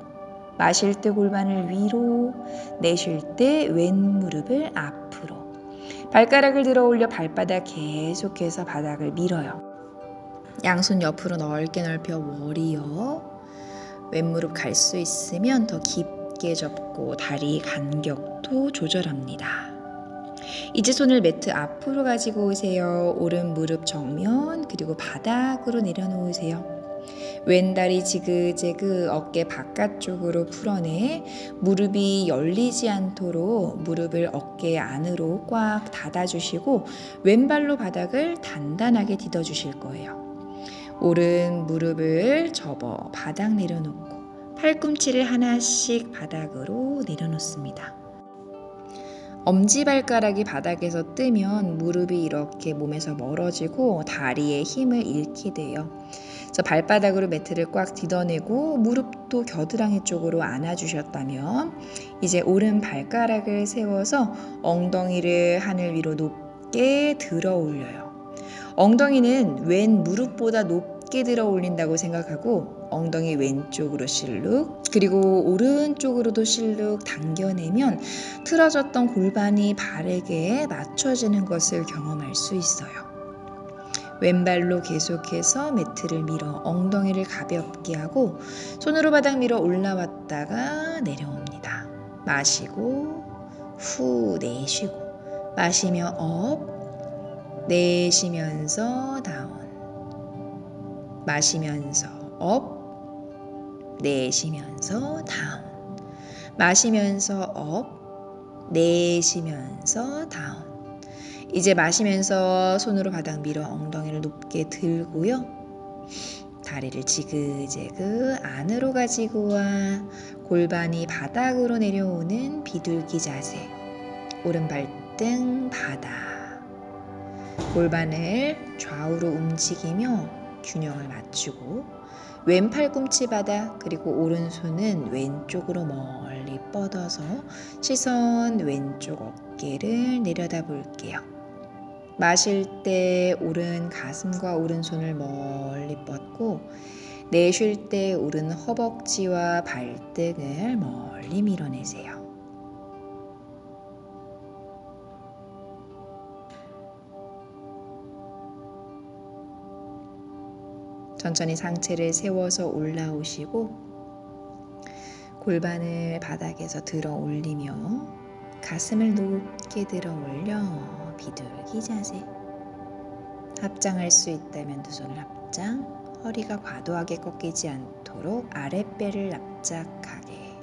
마실 때 골반을 위로, 내쉴 때 왼무릎을 앞으로. 발가락을 들어 올려 발바닥 계속해서 바닥을 밀어요. 양손 옆으로 넓게 넓혀 워리어. 왼무릎 갈 수 있으면 더 깊게 접고 다리 간격도 조절합니다. 이제 손을 매트 앞으로 가지고 오세요. 오른 무릎 정면 그리고 바닥으로 내려놓으세요. 왼다리 지그재그 어깨 바깥쪽으로 풀어내 무릎이 열리지 않도록 무릎을 어깨 안으로 꽉 닫아주시고 왼발로 바닥을 단단하게 디뎌주실 거예요. 오른 무릎을 접어 바닥 내려놓고 팔꿈치를 하나씩 바닥으로 내려놓습니다. 엄지발가락이 바닥에서 뜨면 무릎이 이렇게 몸에서 멀어지고 다리에 힘을 잃게 돼요. 그래서 발바닥으로 매트를 꽉 딛어내고 무릎도 겨드랑이 쪽으로 안아주셨다면 이제 오른 발가락을 세워서 엉덩이를 하늘 위로 높게 들어 올려요. 엉덩이는 왼 무릎보다 높게 들어 올린다고 생각하고 엉덩이 왼쪽으로 실룩 그리고 오른쪽으로도 실룩 당겨내면 틀어졌던 골반이 바르게 맞춰지는 것을 경험할 수 있어요. 왼발로 계속해서 매트를 밀어 엉덩이를 가볍게 하고 손으로 바닥 밀어 올라왔다가 내려옵니다. 마시고 후 내쉬고 마시며 업 내쉬면서 다운 마시면서 업 내쉬면서 다운 마시면서 업 내쉬면서 다운 이제 마시면서 손으로 바닥 밀어 엉덩이를 높게 들고요. 다리를 지그재그 안으로 가지고 와 골반이 바닥으로 내려오는 비둘기 자세 오른발등 바닥 골반을 좌우로 움직이며 균형을 맞추고 왼 팔꿈치 바닥 그리고 오른손은 왼쪽으로 멀리 뻗어서 시선 왼쪽 어깨를 내려다 볼게요. 마실 때 오른 가슴과 오른손을 멀리 뻗고 내쉴 때 오른 허벅지와 발등을 멀리 밀어내세요. 천천히 상체를 세워서 올라오시고 골반을 바닥에서 들어 올리며 가슴을 높게 들어 올려 비둘기 자세 합장할 수 있다면 두 손을 합장 허리가 과도하게 꺾이지 않도록 아랫배를 납작하게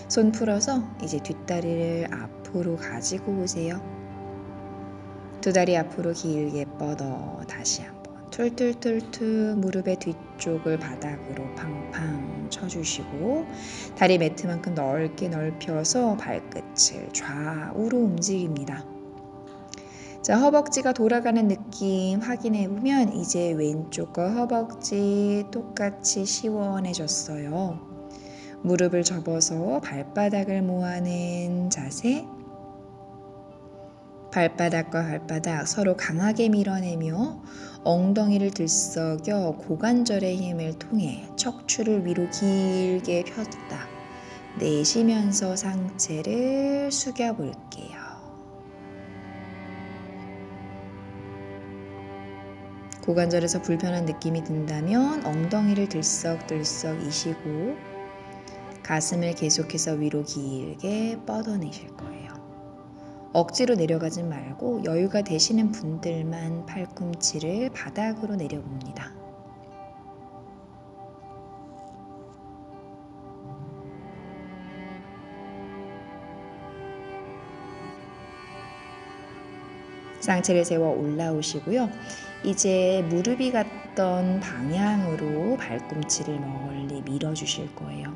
손 풀어서 이제 뒷다리를 앞으로 가지고 오세요. 두 다리 앞으로 길게 뻗어 다시 한번 툴툴툴툴 무릎의 뒤쪽을 바닥으로 팡팡 쳐주시고 다리 매트만큼 넓게 넓혀서 발끝을 좌우로 움직입니다. 자, 허벅지가 돌아가는 느낌 확인해 보면 이제 왼쪽과 허벅지 똑같이 시원해졌어요. 무릎을 접어서 발바닥을 모아낸 자세 발바닥과 발바닥 서로 강하게 밀어내며 엉덩이를 들썩여 고관절의 힘을 통해 척추를 위로 길게 폈다. 내쉬면서 상체를 숙여 볼게요. 고관절에서 불편한 느낌이 든다면 엉덩이를 들썩들썩 이시고 가슴을 계속해서 위로 길게 뻗어내실 거예요. 억지로 내려가지 말고 여유가 되시는 분들만 팔꿈치를 바닥으로 내려봅니다. 상체를 세워 올라오시고요. 이제 무릎이 갔던 방향으로 발꿈치를 멀리 밀어주실 거예요.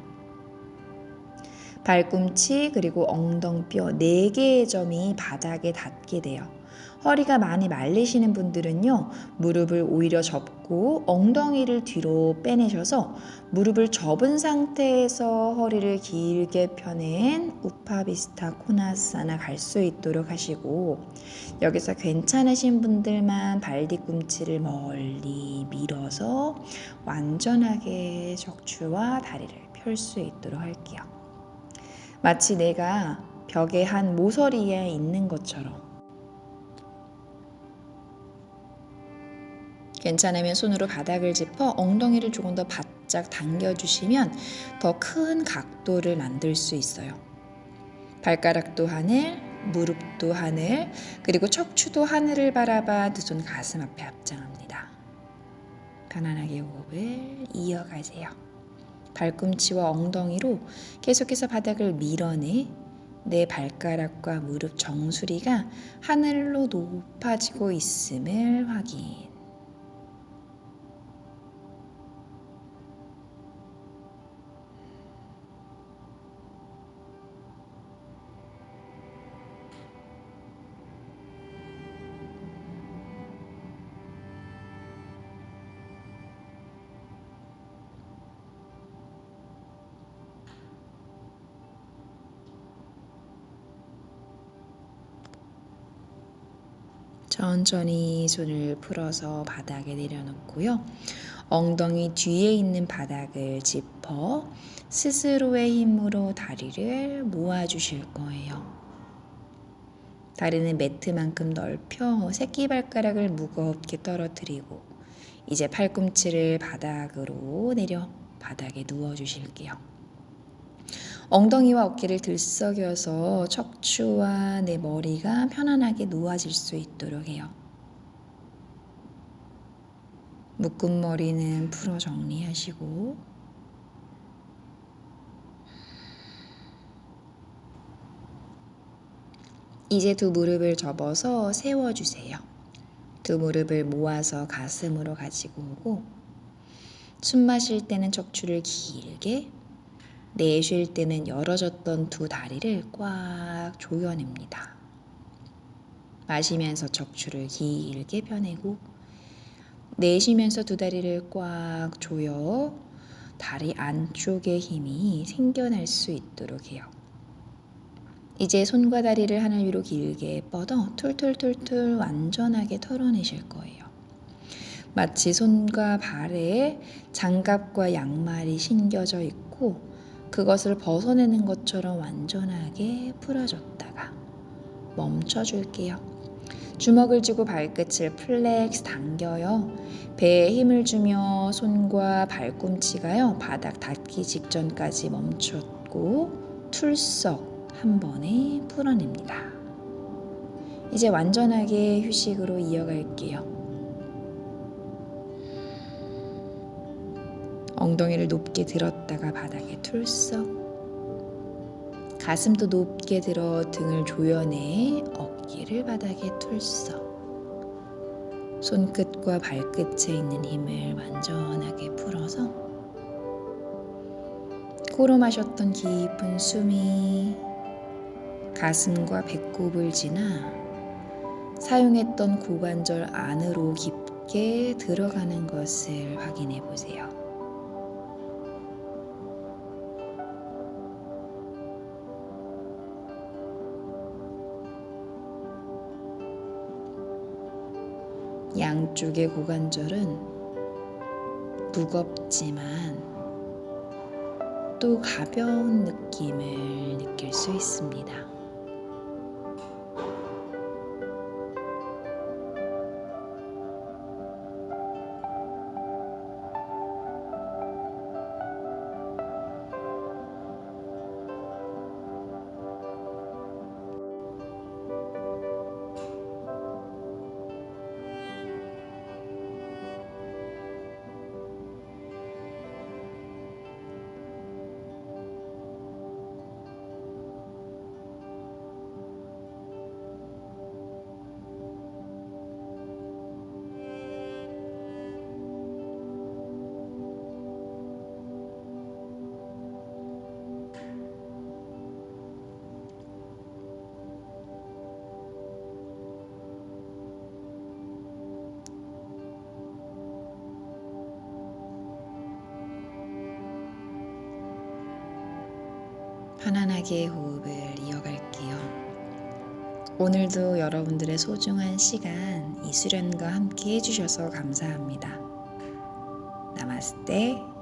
발꿈치 그리고 엉덩뼈 4개의 점이 바닥에 닿게 돼요. 허리가 많이 말리시는 분들은요. 무릎을 오히려 접고 엉덩이를 뒤로 빼내셔서 무릎을 접은 상태에서 허리를 길게 펴낸 우파비스타 코나사나 갈 수 있도록 하시고 여기서 괜찮으신 분들만 발 뒤꿈치를 멀리 밀어서 완전하게 척추와 다리를 펼 수 있도록 할게요. 마치 내가 벽의 한 모서리에 있는 것처럼 괜찮으면 손으로 바닥을 짚어 엉덩이를 조금 더 바짝 당겨주시면 더 큰 각도를 만들 수 있어요. 발가락도 하늘, 무릎도 하늘, 그리고 척추도 하늘을 바라봐 두 손 가슴 앞에 합장합니다. 편안하게 호흡을 이어가세요. 발꿈치와 엉덩이로 계속해서 바닥을 밀어내 내 발가락과 무릎 정수리가 하늘로 높아지고 있음을 확인. 천천히 손을 풀어서 바닥에 내려놓고요. 엉덩이 뒤에 있는 바닥을 짚어 스스로의 힘으로 다리를 모아주실 거예요. 다리는 매트만큼 넓혀 새끼발가락을 무겁게 떨어뜨리고 이제 팔꿈치를 바닥으로 내려 바닥에 누워주실게요. 엉덩이와 어깨를 들썩여서 척추와 내 머리가 편안하게 놓아질 수 있도록 해요. 묶은 머리는 풀어 정리하시고 이제 두 무릎을 접어서 세워주세요. 두 무릎을 모아서 가슴으로 가지고 오고 숨 마실 때는 척추를 길게, 내쉴 때는 열어졌던 두 다리를 꽉 조여냅니다. 마시면서 척추를 길게 펴내고 내쉬면서 두 다리를 꽉 조여 다리 안쪽에 힘이 생겨날 수 있도록 해요. 이제 손과 다리를 하늘 위로 길게 뻗어 툴툴툴툴 완전하게 털어내실 거예요. 마치 손과 발에 장갑과 양말이 신겨져 있고 그것을 벗어내는 것처럼 완전하게 풀어줬다가 멈춰줄게요. 주먹을 쥐고 발끝을 플렉스 당겨요. 배에 힘을 주며 손과 발꿈치가요 바닥 닿기 직전까지 멈췄고 툴썩 한 번에 풀어냅니다. 이제 완전하게 휴식으로 이어갈게요. 엉덩이를 높게 들었다가 바닥에 툴썩, 가슴도 높게 들어 등을 조여내 어깨를 바닥에 툴썩, 손끝과 발끝에 있는 힘을 완전하게 풀어서 코로 마셨던 깊은 숨이 가슴과 배꼽을 지나 사용했던 고관절 안으로 깊게 들어가는 것을 확인해 보세요. 양쪽의 고관절은 무겁지만 또 가벼운 느낌을 느낄 수 있습니다. 편안하게 호흡을 이어갈게요. 오늘도 여러분들의 소중한 시간 이 수련과 함께 해주셔서 감사합니다. 나마스테.